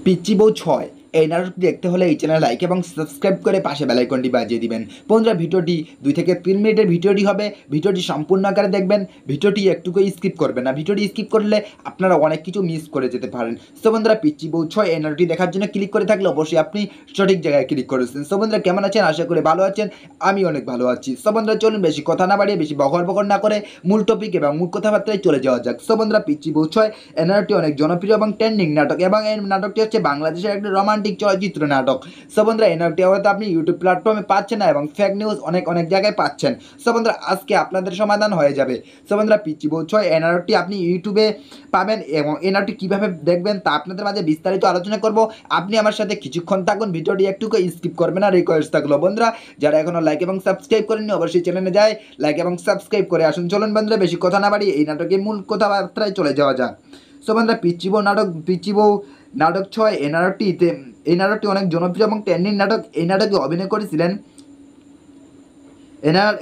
পিচ্চি বউ ৬ এই নাটকটি দেখতে হলে এই চ্যানেল লাইক এবং সাবস্ক্রাইব করে পাশে বেল আইকনটি বাজিয়ে দিবেন। বন্ধুরা, ভিডিওটি ২ থেকে ৩ মিনিটের ভিডিওটি হবে। ভিডিওটি সম্পূর্ণ আকারে দেখবেন, ভিডিওটি একটুকু স্কিপ করবেন না। ভিডিওটি স্কিপ করলে আপনারা অনেক কিছু মিস করে যেতে পারেন। সো বন্ধুরা, পিচ্চি বউ ৬ এই নাটকটি দেখার জন্য ক্লিক করে থাকলে অবশ্যই আপনি সঠিক জায়গায় ক্লিক করেছেন। সো বন্ধুরা, কেমন আছেন? আশা করি ভালো আছেন। আমি অনেক ভালো আছি। সো বন্ধুরা, চলুন বেশি কথা না বাড়িয়ে, বেশি বকর না করে মূল টপিক এবং মূল কথাবার্তায় চলে যাওয়া যাক। সো বন্ধুরা, পিচ্চি বউ ৬ এই নাটকটি অনেক জনপ্রিয় এবং ট্রেন্ডিং নাটক, এবং এই নাটকটি হচ্ছে বাংলাদেশের একটি রোমান্টিক চলচ্চিত্র নাটক। সো বন্ধুরা, এই নাটকটি হয়তো আপনি ইউটিউব প্ল্যাটফর্মে পাচ্ছেন না এবং ফেক নিউজ অনেক জায়গায় পাচ্ছেন। সো বন্ধুরা, আজকে আপনাদের সমাধান হয়ে যাবে। সো বন্ধুরা, পিচ্চি বউ ৬ এই নাটকটি আপনি ইউটিউবে পাবেন, এবং এই নাটকটি কীভাবে দেখবেন তা আপনাদের মাঝে বিস্তারিত আলোচনা করব। আপনি আমার সাথে কিছুক্ষণ থাকুন, ভিডিওটি একটুকু স্কিপ করবেন না, রিকোয়েস্ট থাকলো। বন্ধুরা, যারা এখনও লাইক এবং সাবস্ক্রাইব করেননি অবশ্যই চ্যানেলে যায় লাইক এবং সাবস্ক্রাইব করে আসুন। চলুন বন্ধুরা, বেশি কথা না বাড়িয়ে এই নাটকের মূল কথাবার্তায় চলে যাওয়া যাক। সো বন্ধুরা, পিচ্চি বউ নাটক ৬ এই নাটকটি অনেক জনপ্রিয় এবং ট্রেন্ডিং নাটক। এই নাটকে অভিনয় করেছিলেন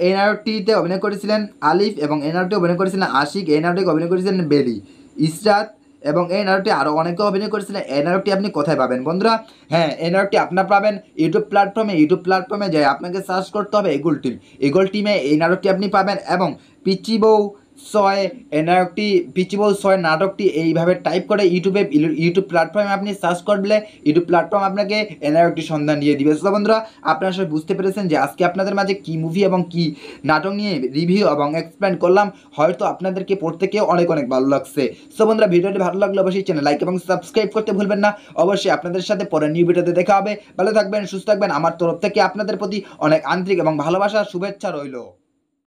এই নাটকটিতে অভিনয় করেছিলেন আলিফ, এবং এই নাটকটি অভিনয় করেছিলেন আশিক। এই নাটকে অভিনয় করেছিলেন বেলি, ইসরাত, এবং এই নাটকটি আরও অনেকে অভিনয় করেছিলেন। এই নাটকটি আপনি কোথায় পাবেন বন্ধুরা? হ্যাঁ, এই নাটকটি আপনার পাবেন ইউটিউব প্ল্যাটফর্মে যাই আপনাকে সার্চ করতে হবে ইগল টিমে এই নাটকটি আপনি পাবেন। এবং পিচ্চি বউ ৬ পিচ্চি বউ ৬ নাটকটি এইভাবে টাইপ করে ইউটিউব প্ল্যাটফর্মে আপনি সার্চ করলে ইউটিউব প্ল্যাটফর্ম আপনাকে এই নাটকটি সন্ধান দিয়ে দিবে। সো বন্ধুরা, আপনারা সবাই বুঝতে পেরেছেন যে আজকে আপনাদের মাঝে কী মুভি এবং কী নাটক নিয়ে রিভিউ এবং এক্সপ্লেন করলাম। হয়তো আপনাদেরকে পড়তে অনেক ভালো লাগছে। সো বন্ধুরা, ভিডিওটি ভালো লাগলে অবশ্যই চ্যানেল লাইক এবং সাবস্ক্রাইব করতে ভুলবেন না। অবশ্যই আপনাদের সাথে পরে নিউ ভিডিওতে দেখা হবে। ভালো থাকবেন, সুস্থ থাকবেন। আমার তরফ থেকে আপনাদের প্রতি অনেক আন্তরিক এবং ভালোবাসা শুভেচ্ছা রইল।